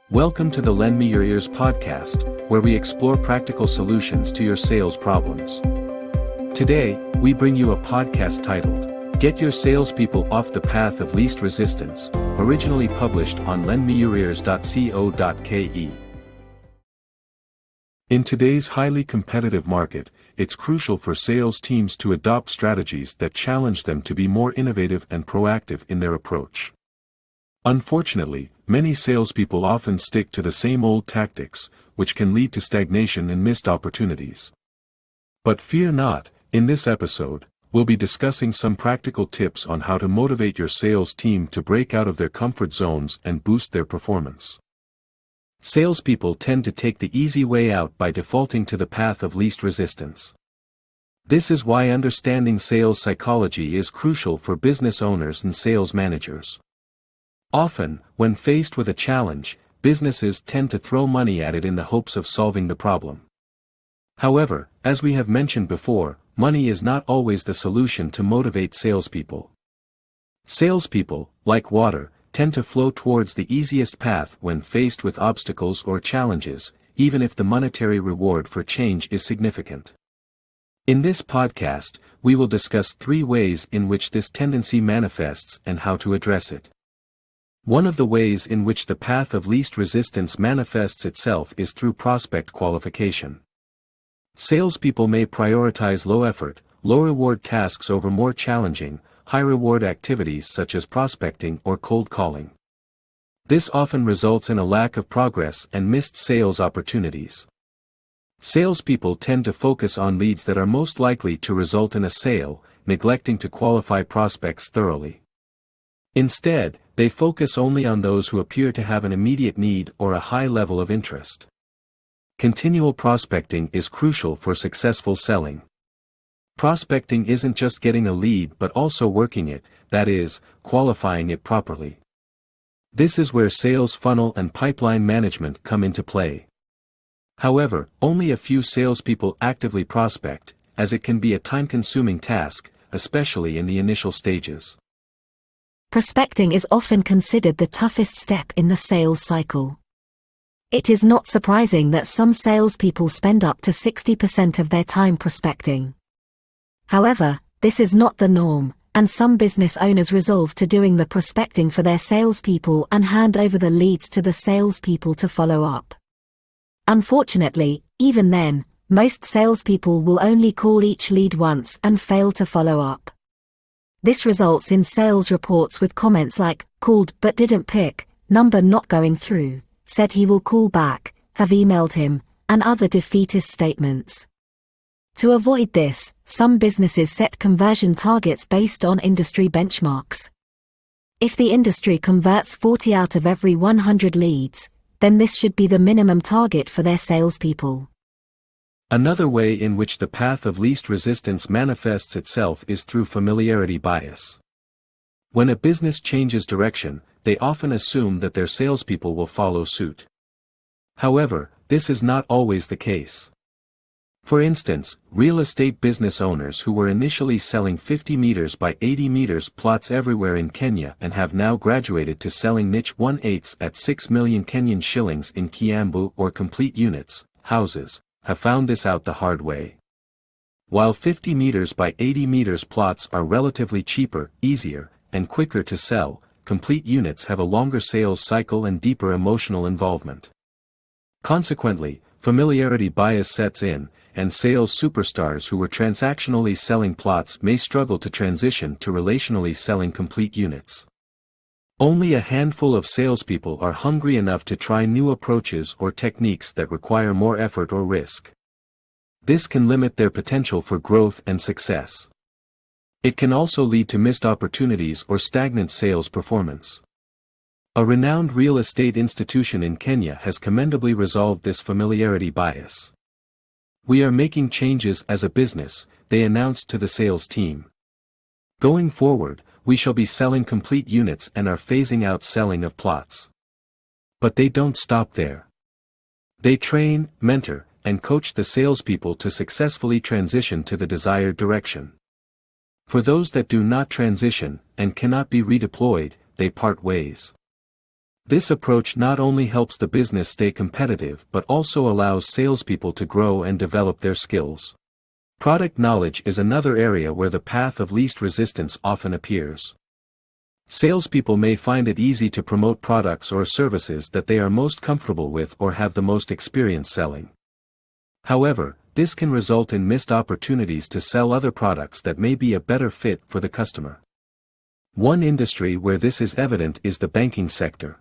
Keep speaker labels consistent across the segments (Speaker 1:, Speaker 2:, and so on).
Speaker 1: Welcome to the Lend Me Your Ears podcast, where we explore practical solutions to your sales problems. Today, we bring you a podcast titled, Get Your Salespeople Off the Path of Least Resistance, originally published on lendmeyourears.co.ke. In today's highly competitive market, it's crucial for sales teams to adopt strategies that challenge them to be more innovative and proactive in their approach. Unfortunately, many salespeople often stick to the same old tactics, which can lead to stagnation and missed opportunities. But fear not, in this episode, we'll be discussing some practical tips on how to motivate your sales team to break out of their comfort zones and boost their performance. Salespeople tend to take the easy way out by defaulting to the path of least resistance. This is why understanding sales psychology is crucial for business owners and sales managers. Often, when faced with a challenge, businesses tend to throw money at it in the hopes of solving the problem. However, as we have mentioned before, money is not always the solution to motivate salespeople. Salespeople, like water, tend to flow towards the easiest path when faced with obstacles or challenges, even if the monetary reward for change is significant. In this podcast, we will discuss 3 ways in which this tendency manifests and how to address it. One of the ways in which the path of least resistance manifests itself is through prospect qualification. Salespeople may prioritize low-effort, low-reward tasks over more challenging, high-reward activities such as prospecting or cold calling. This often results in a lack of progress and missed sales opportunities. Salespeople tend to focus on leads that are most likely to result in a sale, neglecting to qualify prospects thoroughly. Instead, they focus only on those who appear to have an immediate need or a high level of interest. Continual prospecting is crucial for successful selling. Prospecting isn't just getting a lead but also working it, that is, qualifying it properly. This is where sales funnel and pipeline management come into play. However, only a few salespeople actively prospect, as it can be a time-consuming task, especially in the initial stages.
Speaker 2: Prospecting is often considered the toughest step in the sales cycle. It is not surprising that some salespeople spend up to 60% of their time prospecting. However, this is not the norm, and some business owners resolve to doing the prospecting for their salespeople and hand over the leads to the salespeople to follow up. Unfortunately, even then, most salespeople will only call each lead once and fail to follow up. This results in sales reports with comments like, called but didn't pick, number not going through, said he will call back, have emailed him, and other defeatist statements. To avoid this, some businesses set conversion targets based on industry benchmarks. If the industry converts 40 out of every 100 leads, then this should be the minimum target for their salespeople.
Speaker 1: Another way in which the path of least resistance manifests itself is through familiarity bias. When a business changes direction, they often assume that their salespeople will follow suit. However, this is not always the case. For instance, real estate business owners who were initially selling 50 meters by 80 meters plots everywhere in Kenya and have now graduated to selling niche 1/8 at 6 million Kenyan shillings in Kiambu or complete units, houses, have found this out the hard way. While 50 meters by 80 meters plots are relatively cheaper, easier, and quicker to sell, complete units have a longer sales cycle and deeper emotional involvement. Consequently, familiarity bias sets in, and sales superstars who were transactionally selling plots may struggle to transition to relationally selling complete units. Only a handful of salespeople are hungry enough to try new approaches or techniques that require more effort or risk. This can limit their potential for growth and success. It can also lead to missed opportunities or stagnant sales performance. A renowned real estate institution in Kenya has commendably resolved this familiarity bias. "We are making changes as a business," they announced to the sales team. "Going forward, we shall be selling complete units and are phasing out selling of plots." But they don't stop there. They train, mentor, and coach the salespeople to successfully transition to the desired direction. For those that do not transition, and cannot be redeployed, they part ways. This approach not only helps the business stay competitive but also allows salespeople to grow and develop their skills. Product knowledge is another area where the path of least resistance often appears. Salespeople may find it easy to promote products or services that they are most comfortable with or have the most experience selling. However, this can result in missed opportunities to sell other products that may be a better fit for the customer. One industry where this is evident is the banking sector.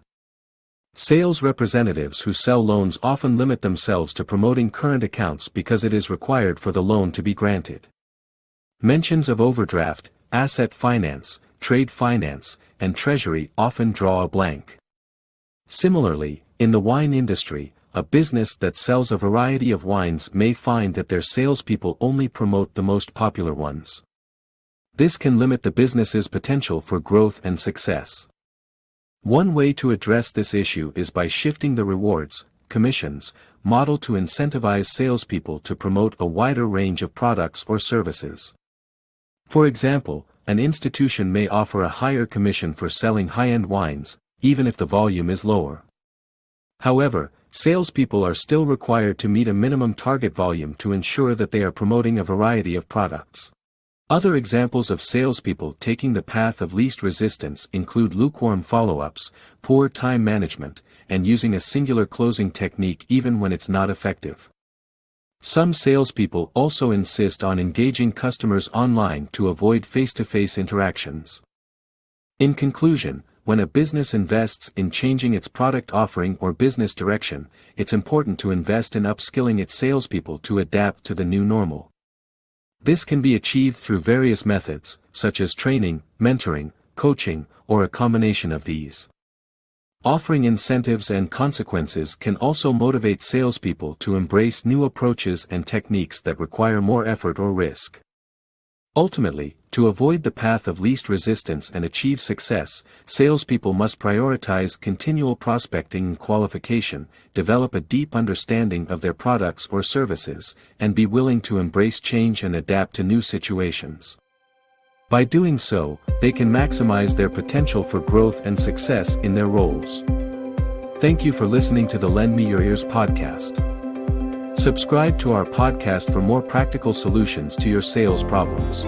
Speaker 1: Sales representatives who sell loans often limit themselves to promoting current accounts because it is required for the loan to be granted. Mentions of overdraft, asset finance, trade finance, and treasury often draw a blank. Similarly, in the wine industry, a business that sells a variety of wines may find that their salespeople only promote the most popular ones. This can limit the business's potential for growth and success. One way to address this issue is by shifting the rewards, commissions, model to incentivize salespeople to promote a wider range of products or services. For example, an institution may offer a higher commission for selling high-end wines, even if the volume is lower. However, salespeople are still required to meet a minimum target volume to ensure that they are promoting a variety of products. Other examples of salespeople taking the path of least resistance include lukewarm follow-ups, poor time management, and using a singular closing technique even when it's not effective. Some salespeople also insist on engaging customers online to avoid face-to-face interactions. In conclusion, when a business invests in changing its product offering or business direction, it's important to invest in upskilling its salespeople to adapt to the new normal. This can be achieved through various methods, such as training, mentoring, coaching, or a combination of these. Offering incentives and consequences can also motivate salespeople to embrace new approaches and techniques that require more effort or risk. Ultimately, to avoid the path of least resistance and achieve success, salespeople must prioritize continual prospecting and qualification, develop a deep understanding of their products or services, and be willing to embrace change and adapt to new situations. By doing so, they can maximize their potential for growth and success in their roles. Thank you for listening to the Lend Me Your Ears podcast. Subscribe to our podcast for more practical solutions to your sales problems.